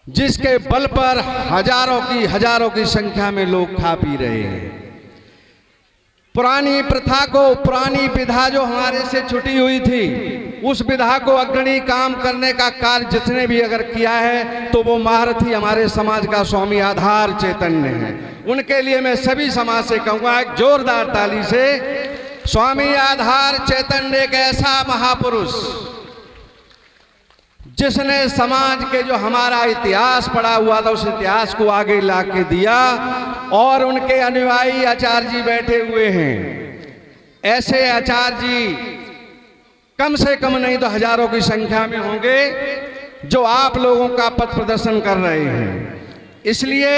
जिसके बल पर हजारों की संख्या में लोग खा पी रहे हैं। पुरानी प्रथा को, पुरानी विधा जो हमारे से छुटी हुई थी, उस विधा को अग्रणी काम करने का कार्य जिसने भी अगर किया है तो वो महारथी हमारे समाज का स्वामी आधार चैतन्य है। उनके लिए मैं सभी समाज से कहूँगा एक जोरदार ताली से, स्वामी आधार चैतन्य एक ऐसा महापुरुष जिसने समाज के जो हमारा इतिहास पड़ा हुआ था उस इतिहास को आगे ला के दिया, और उनके अनुयायी आचार्य जी बैठे हुए हैं। ऐसे आचार्य जी कम से कम नहीं तो हजारों की संख्या में होंगे जो आप लोगों का पथ प्रदर्शन कर रहे हैं। इसलिए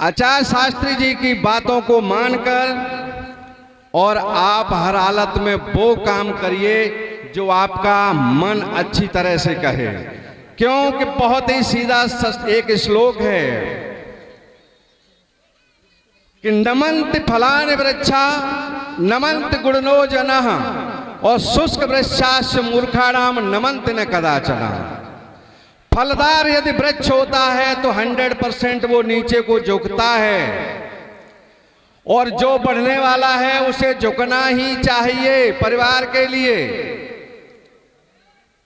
आचार्य शास्त्री जी की बातों को मानकर और आप हर हालत में वो काम करिए जो आपका मन अच्छी तरह से कहे, क्योंकि बहुत ही सीधा एक श्लोक है कि नमन्ति फलानि वृक्षा नमन्ति गुणनो जनः और शुष्क वृक्षास्य मूर्खाणाम नमन्ति न कदाचन। फलदार यदि वृक्ष होता है तो 100% वो नीचे को झुकता है, और जो बढ़ने वाला है उसे झुकना ही चाहिए परिवार के लिए।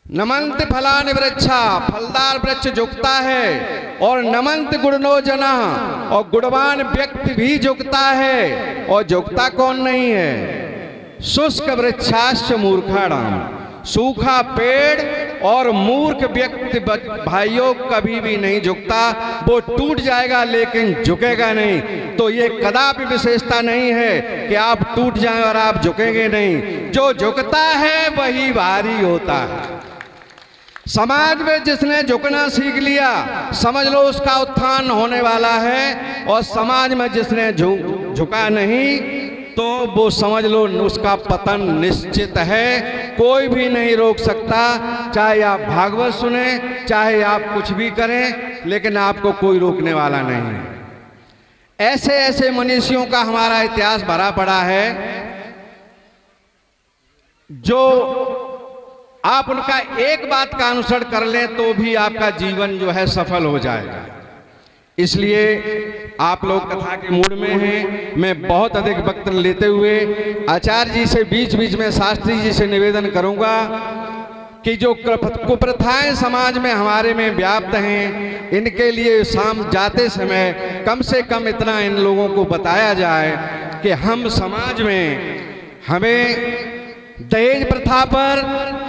नमन्ति फलानि वृक्षा, फलदार वृक्ष झुकता है, और नमन्ति गुणनो जनः, और गुणवान व्यक्ति भी झुकता है। और झुकता कौन नहीं है? शुष्क वृक्षाश्च मूर्खाणाम, सूखा पेड़ और मूर्ख व्यक्ति भाइयों कभी भी नहीं झुकता। वो टूट जाएगा लेकिन झुकेगा नहीं। तो ये कदापि विशेषता नहीं है कि आप टूट जाएं और आप झुकेंगे नहीं। जो झुकता है वही भारी होता है। समाज में जिसने झुकना सीख लिया समझ लो उसका उत्थान होने वाला है, और समाज में जिसने झुका नहीं तो वो समझ लो उसका पतन निश्चित है। कोई भी नहीं रोक सकता, चाहे आप भागवत सुने, चाहे आप कुछ भी करें, लेकिन आपको कोई रोकने वाला नहीं है। ऐसे ऐसे मनीषियों का हमारा इतिहास भरा पड़ा है जो आप उनका एक बात का अनुसरण कर लें तो भी आपका जीवन जो है सफल हो जाएगा। इसलिए आप लोग कथा के मूड में हैं। मैं बहुत अधिक वक्त लेते हुए आचार्य जी से बीच बीच में शास्त्री जी से निवेदन करूंगा कि जो कुप्रथाएं समाज में हमारे में व्याप्त हैं, इनके लिए शाम जाते समय कम से कम इतना इन लोगों को बताया जाए कि हम समाज में हमें दहेज प्रथा पर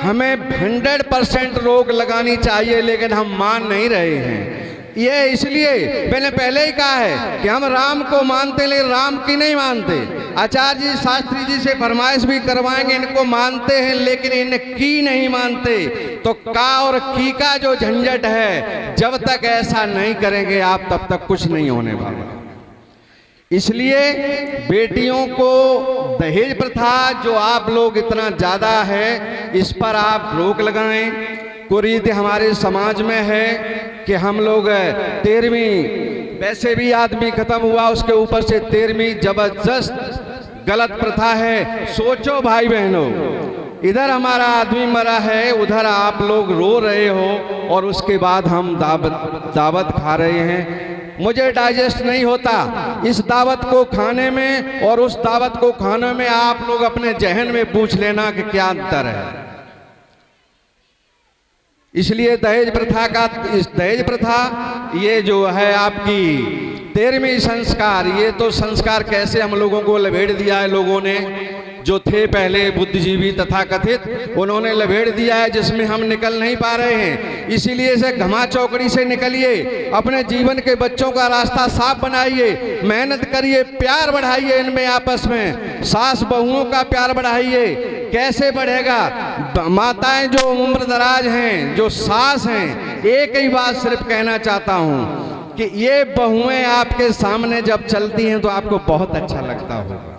हमें 100% रोक लगानी चाहिए, लेकिन हम मान नहीं रहे हैं। ये इसलिए मैंने पहले ही कहा है कि हम राम को मानते लेकिन राम की नहीं मानते। आचार्य जी शास्त्री जी से फरमाइश भी करवाएंगे, इनको मानते हैं लेकिन इनकी नहीं मानते। तो का और की का जो झंझट है, जब तक ऐसा नहीं करेंगे आप तब तक कुछ नहीं होने वाला। इसलिए बेटियों को दहेज प्रथा जो आप लोग इतना ज़्यादा है, इस पर आप रोक लगाएं। कुरीति हमारे समाज में है कि हम लोग 13वीं, वैसे भी आदमी खत्म हुआ उसके ऊपर से 13वीं जबरदस्त गलत प्रथा है। सोचो भाई बहनों, इधर हमारा आदमी मरा है, उधर आप लोग रो रहे हो, और उसके बाद हम दावत खा रहे हैं। मुझे डाइजेस्ट नहीं होता इस दावत को खाने में और उस दावत को खाने में। आप लोग अपने जहन में पूछ लेना कि क्या अंतर है। इसलिए दहेज प्रथा ये जो है आपकी 13वीं संस्कार, ये तो संस्कार कैसे हम लोगों को लपेट दिया है लोगों ने, जो थे पहले बुद्धिजीवी तथाकथित, उन्होंने लपेट दिया है जिसमें हम निकल नहीं पा रहे हैं। इसीलिए से घमा चौकड़ी से निकलिए, अपने जीवन के बच्चों का रास्ता साफ बनाइए, मेहनत करिए, प्यार बढ़ाइए इनमें आपस में, सास बहुओं का प्यार बढ़ाइए। कैसे बढ़ेगा? माताएं जो उम्र दराज हैं, जो सास हैं, एक ही बात सिर्फ कहना चाहता हूं कि ये बहुएं आपके सामने जब चलती हैं तो आपको बहुत अच्छा लगता होगा।